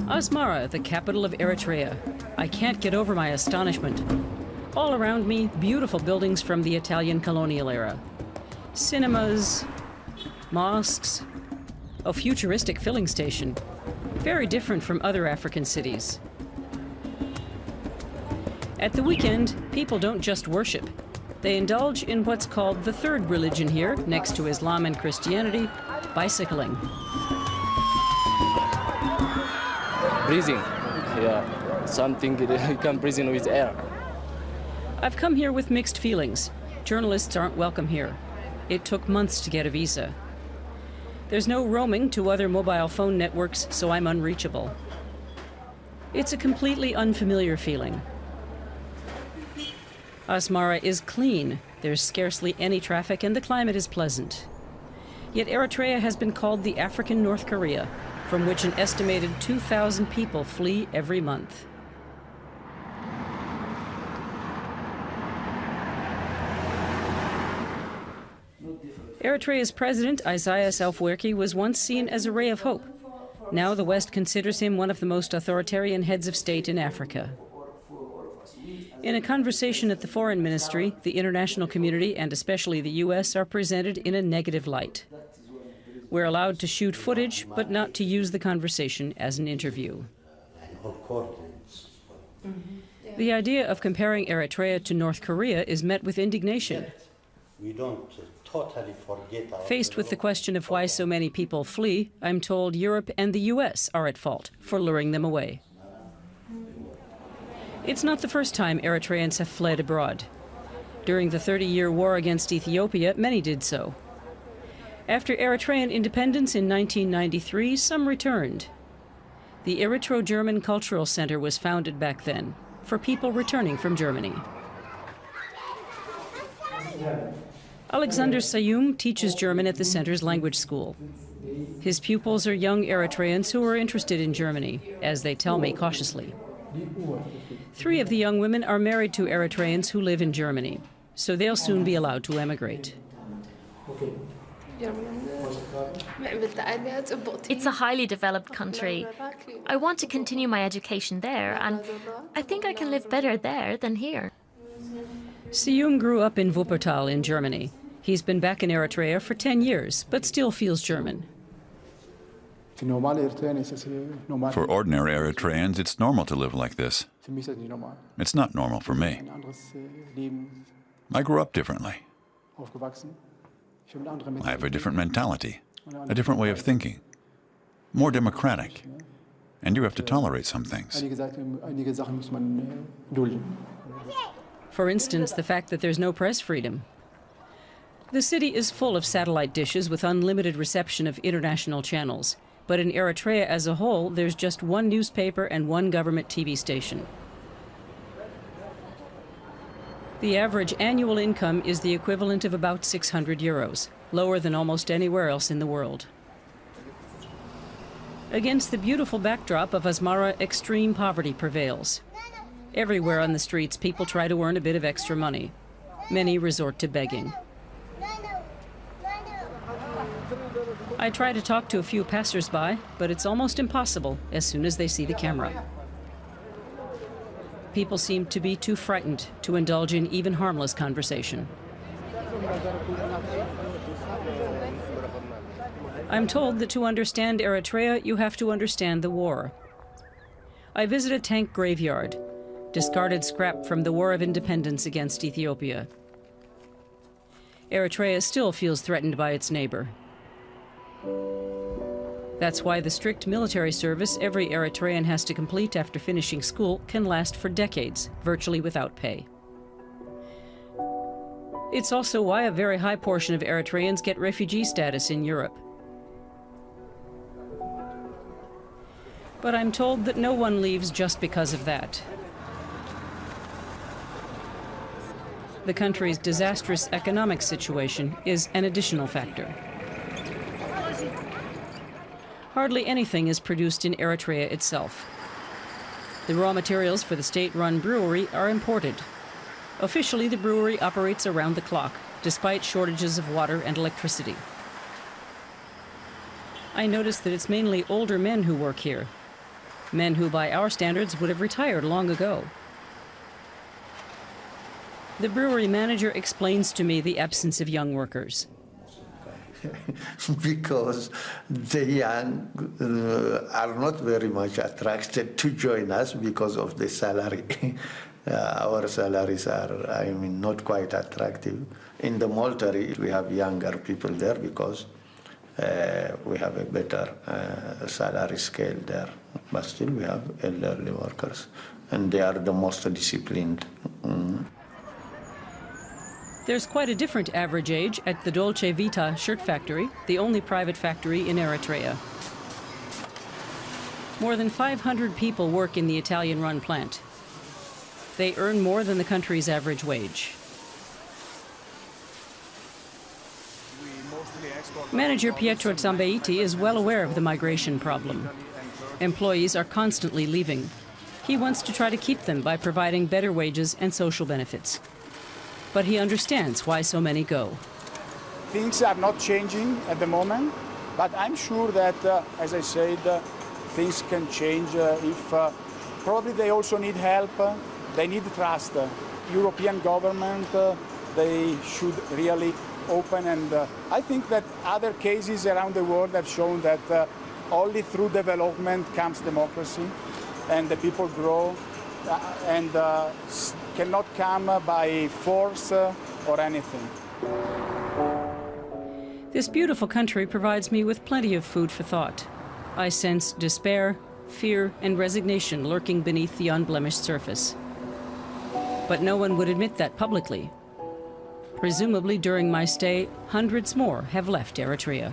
Asmara, the capital of Eritrea. I can't get over my astonishment. All around me, beautiful buildings from the Italian colonial era. Cinemas, mosques, a futuristic filling station. Very different from other African cities. At the weekend, people don't just worship. They indulge in what's called the third religion here, next to Islam and Christianity, bicycling. Breathing, yeah, something you can breathe in with air. I've come here with mixed feelings. Journalists aren't welcome here. It took months to get a visa. There's no roaming to other mobile phone networks, so I'm unreachable. It's a completely unfamiliar feeling. Asmara is clean. There's scarcely any traffic and the climate is pleasant. Yet Eritrea has been called the African North Korea, from which an estimated 2,000 people flee every month. Eritrea's president, Isaias Afwerki, was once seen as a ray of hope. Now the West considers him one of the most authoritarian heads of state in Africa. In a conversation at the Foreign Ministry, the international community, and especially the US, are presented in a negative light. We're allowed to shoot footage, but not to use the conversation as an interview. The idea of comparing Eritrea to North Korea is met with indignation. We don't totally forget our... Faced with the question of why so many people flee, I'm told Europe and the US are at fault for luring them away. It's not the first time Eritreans have fled abroad. During the 30-year war against Ethiopia, many did so. After Eritrean independence in 1993, some returned. The Eritro-German Cultural Center was founded back then, for people returning from Germany. Alexander Sayum teaches German at the center's language school. His pupils are young Eritreans who are interested in Germany, as they tell me cautiously. 3 of the young women are married to Eritreans who live in Germany, so they'll soon be allowed to emigrate. It's a highly developed country. I want to continue my education there, and I think I can live better there than here. Sayum grew up in Wuppertal in Germany. He's been back in Eritrea for 10 years, but still feels German. For ordinary Eritreans, it's normal to live like this. It's not normal for me. I grew up differently. I have a different mentality, a different way of thinking, more democratic, and you have to tolerate some things. For instance, the fact that there's no press freedom. The city is full of satellite dishes with unlimited reception of international channels. But in Eritrea as a whole, there's just one newspaper and one government TV station. The average annual income is the equivalent of about 600 euros, lower than almost anywhere else in the world. Against the beautiful backdrop of Asmara, extreme poverty prevails. Everywhere on the streets, people try to earn a bit of extra money. Many resort to begging. I try to talk to a few passers-by, but it's almost impossible as soon as they see the camera. People seem to be too frightened to indulge in even harmless conversation. I'm told that to understand Eritrea, you have to understand the war. I visit a tank graveyard, discarded scrap from the War of Independence against Ethiopia. Eritrea still feels threatened by its neighbor. That's why the strict military service every Eritrean has to complete after finishing school can last for decades, virtually without pay. It's also why a very high portion of Eritreans get refugee status in Europe. But I'm told that no one leaves just because of that. The country's disastrous economic situation is an additional factor. Hardly anything is produced in Eritrea itself. The raw materials for the state-run brewery are imported. Officially, the brewery operates around the clock, despite shortages of water and electricity. I notice that it's mainly older men who work here. Men who, by our standards, would have retired long ago. The brewery manager explains to me the absence of young workers. Because the young are not very much attracted to join us because of the salary. Our salaries are, not quite attractive. In the Maltary, we have younger people there because we have a better salary scale there. But still, we have elderly workers, and they are the most disciplined. There's quite a different average age at the Dolce Vita shirt factory, the only private factory in Eritrea. More than 500 people work in the Italian-run plant. They earn more than the country's average wage. Manager Pietro Zambeiti is well aware of the migration problem. Employees are constantly leaving. He wants to try to keep them by providing better wages and social benefits. But he understands why so many go. Things are not changing at the moment, but I'm sure that, as I said, things can change if probably they also need help, they need trust. European government, they should really open, and I think that other cases around the world have shown that only through development comes democracy, and the people grow, and cannot come by force or anything. This beautiful country provides me with plenty of food for thought. I sense despair, fear, and resignation lurking beneath the unblemished surface. But no one would admit that publicly. Presumably during my stay, hundreds more have left Eritrea.